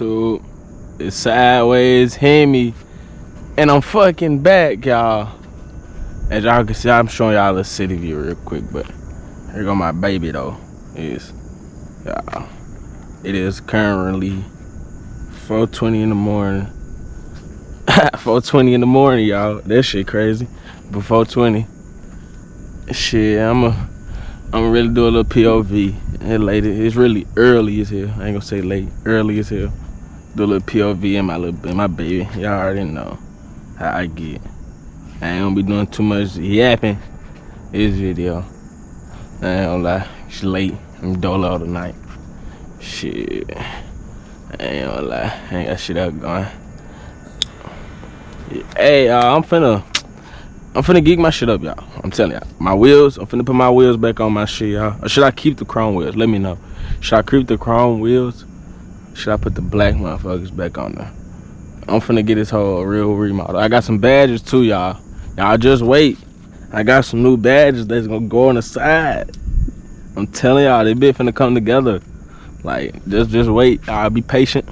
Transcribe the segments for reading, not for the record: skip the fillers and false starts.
YouTube? It's Sideways Hemi, and I'm fucking back, y'all. As y'all can see, I'm showing y'all a city view real quick, but here go my baby though. It is currently 4:20 in the morning. 4:20 in the morning, y'all. That shit crazy. But 4:20. Shit, I'm really do a little POV. And late, it's really early as hell. I ain't gonna say late, early as hell. Do a little POV in my baby. Y'all already know how I get. I ain't gonna be doing too much yapping this video. I ain't gonna lie, it's late. I'm dolo tonight. Shit, I ain't gonna lie, I ain't got shit up going. Hey, I'm finna geek my shit up, y'all. I'm telling y'all, my wheels. I'm finna put my wheels back on my shit, y'all. Or should I keep the chrome wheels? Let me know. Should I keep the chrome wheels? Should I put the black motherfuckers back on there? I'm finna get this whole real remodel. I got some badges too, y'all. Y'all just wait. I got some new badges that's gonna go on the side. I'm telling y'all, they bit finna come together. Like, just wait. Y'all be patient.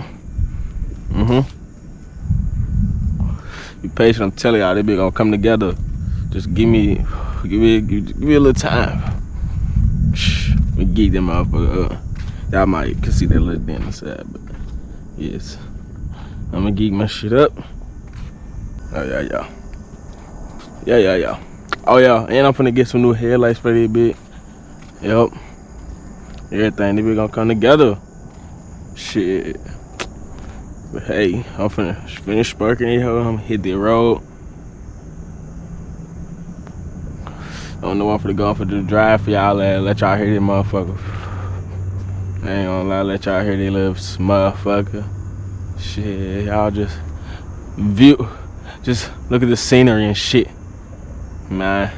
Be patient. I'm telling y'all, they be gonna come together. Just give me a little time. We geek them motherfucker up. Y'all might can see that little dent inside, but yes, I'm gonna geek my shit up. Oh yeah. Oh yeah, and I'm finna get some new headlights for this bit. Yep. Everything, they be gonna come together. Shit. But hey, I'm finna finish sparking it. I'm gonna hit the road. I don't know what I'm finna go for the drive for y'all. Let y'all hear this motherfucker. I ain't gonna lie, let y'all hear this little motherfucker. Shit, y'all just look at the scenery and shit, man.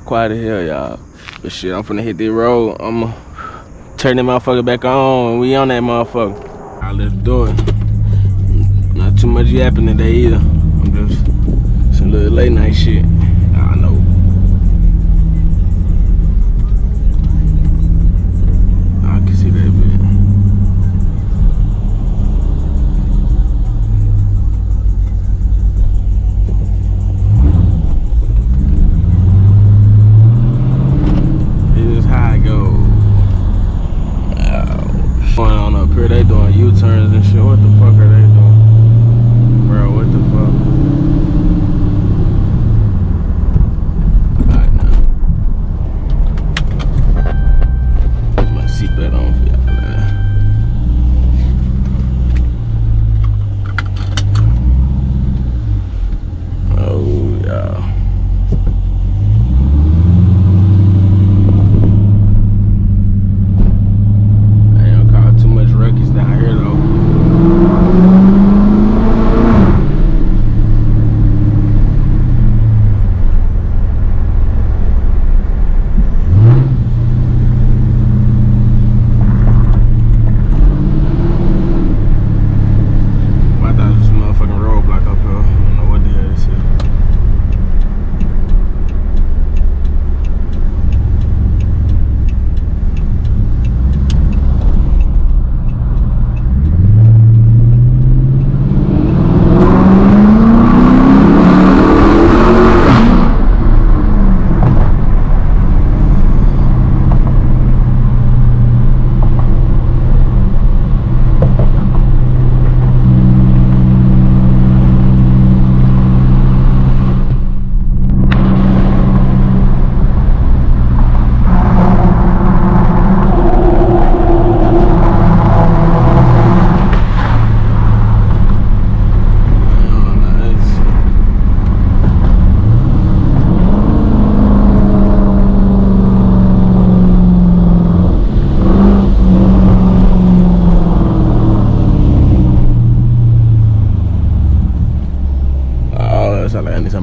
Quiet as hell, y'all. But shit, I'm finna hit the road. I'ma turn that motherfucker back on, and we on that motherfucker. Alright, let's do it. Not too much yapping today either. I'm just some little late night shit. I know. I can see that bit. This is how I go. Going on up here, they doing U-turns and shit. What the fuck are they doing? Bro, what the fuck? Alright, now. Put my seatbelt on for y'all, man. Oh, yeah.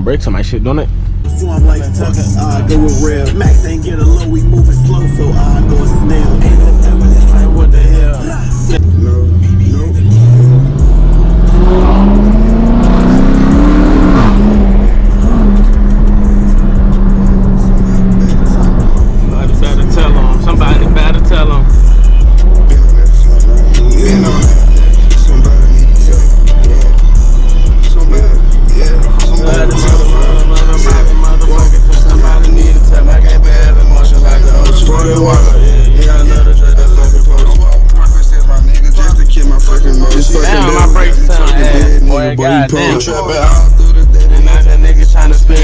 Brakes on my shit, don't it? So I'm like, fuck it, go with real. Max ain't get a low, we moving slow, so I go with snail. Ain't no time with this, like, what the hell? No. Somebody better tell him. like, boy, you God damn. trap all through the day, and now that nigga tryna spin.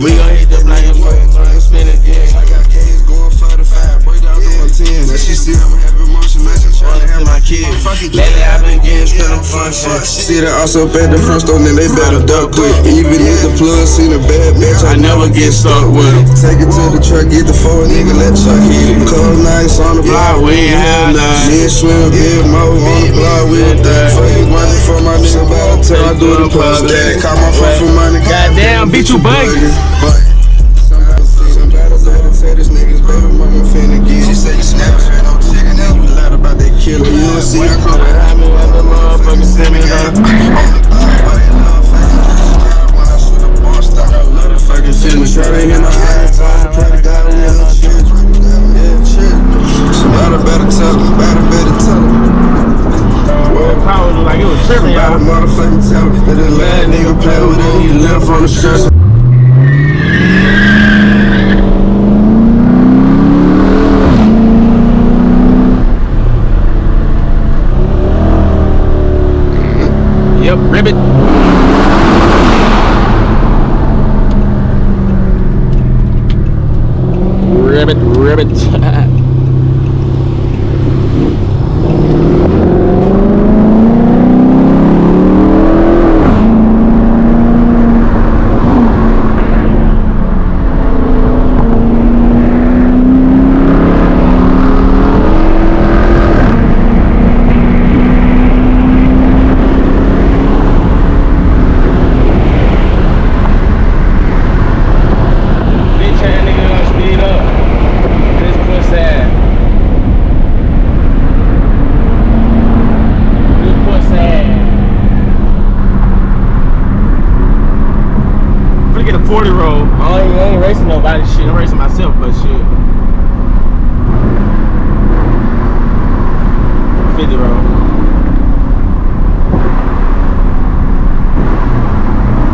We gon' hit the blanket for you, spin again. I got K's going 45, boy, down to 110. That she still having motion, man, she tryna have my kid. Lately I been getting to them function. See the also up at the front store, then they better duck quick. Even if the plug seen a bad bitch, I never get stuck with him. Take it to the truck, get the forward, nigga, let the truck hit it. Cold nights on the block, we ain't have none. Me and Swim, big mo, on the block, we was done. For you money for my nigga, better tell I do the plus. Call my phone for money. Goddamn, beat you buggy. Somebody say this nigga's baby mama finna get. She say you snap her, no chicken, and you lied about that killer. You don't see I call it Hemi and the motherfucking semi though. Motherfucking semi, try to hit my high time. Try to got me on shit. Yeah, shit. Somebody better tell him, better tell him. Power look like it was tripping, y'all. Motherfucking tell him that the last nigga play with it, he left on the stress. Yep, ribbit. Ribbit. Get a 40 roll. I ain't racing nobody shit. I'm racing myself, but shit. 50 roll.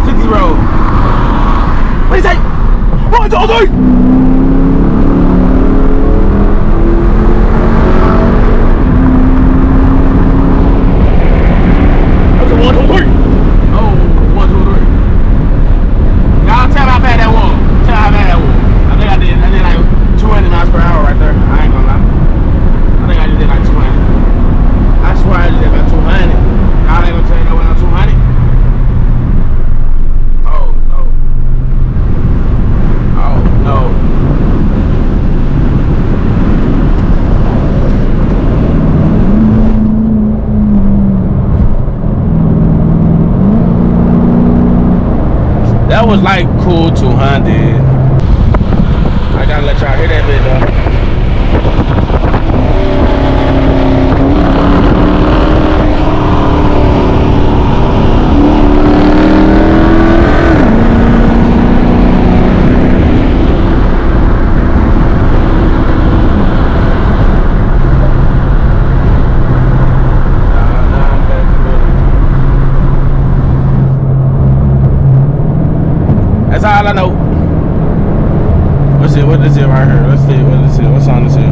50 roll. What is that? 1, 2, 3. That was like cool 200. I gotta let y'all hear that bit though. That's all I know. What is it right here? Let's see. What is it? What's on this here?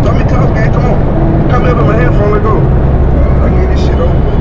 Stop me, cuz, man. Come on. Come here with my headphone. Let's go. I can get this shit over with.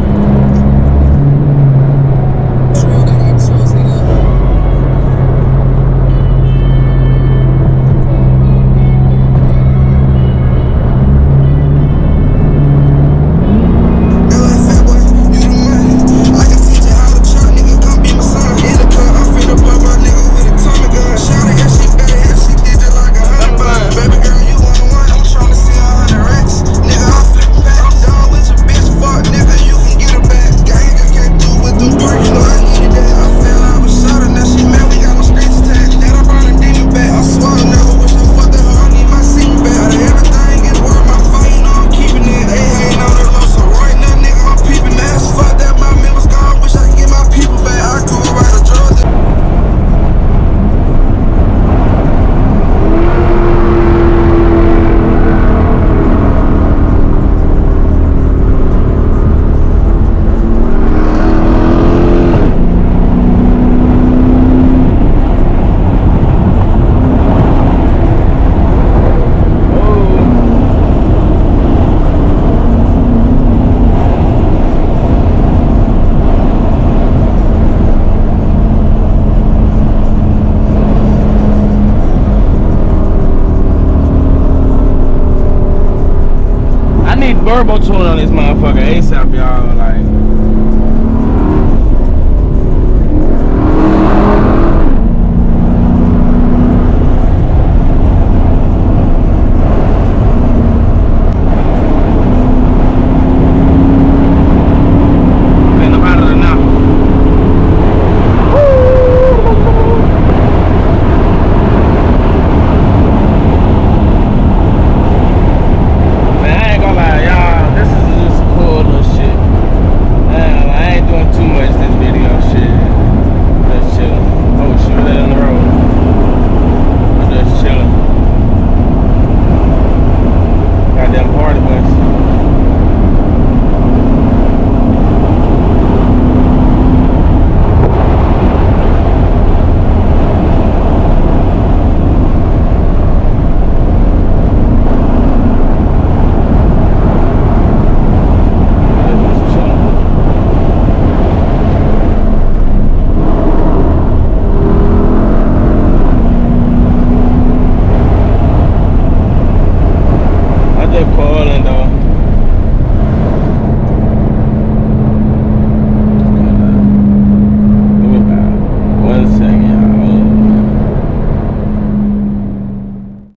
need turbo tune on this motherfucker ASAP, y'all. Like. Coiling though.